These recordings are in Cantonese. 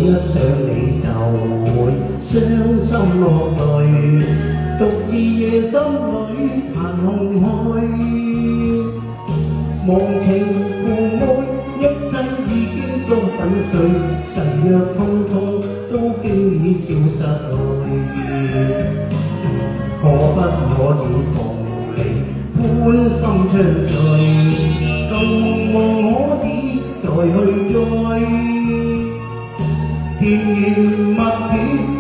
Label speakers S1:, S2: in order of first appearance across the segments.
S1: 一想你就會傷心落淚，獨自夜深裏彈紅海，忘情父愛，一切已經都粉碎，誓約通通都經已消失去，可不可以同你歡心暢聚，舊夢望可以再去追。甜言蜜語，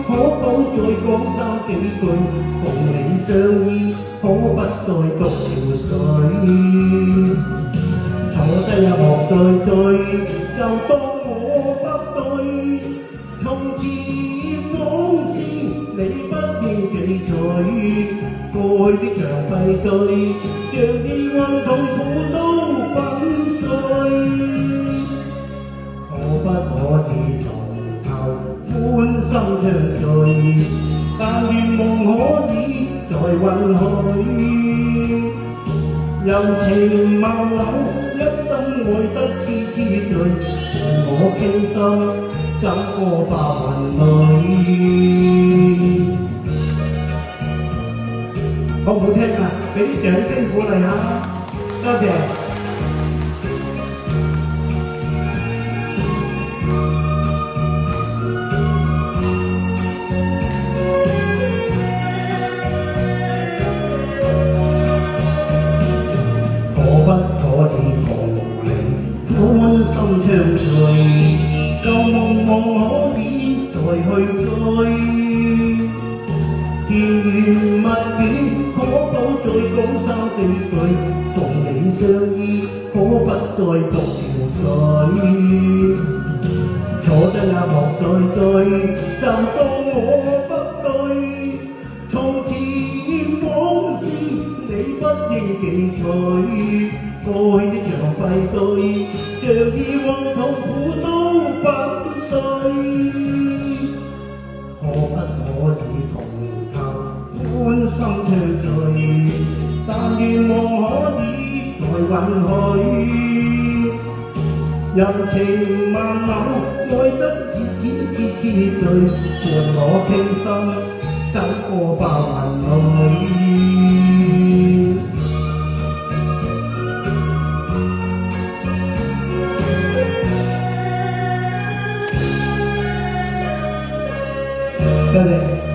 S1: 可否再講三幾句？共你相依，可不再獨憔悴？坐低也莫再追，就當我不對。從前往事，你不應記取。過去的長廢堆，像以往痛苦都粉碎。可不可以歡心暢聚，但願夢可以再允許。柔情萬縷，一生愛得痴痴醉，伴我傾心，走過白雲裏。好唔好聽啊？俾啲掌聲鼓勵下，多謝。歡心暢聚，舊夢望可以再去追。甜言蜜語，可否再講三幾句？共你相依，可不再獨憔悴？坐低也莫再追，就當我不對。從前往事，你不應記取。過去的長廢堆，像以往痛苦都粉碎。可不可以同頭歡心暢聚？但願望可以再允許。柔情萬縷，愛得痴醉，伴我傾心，走過白雲裏。多謝。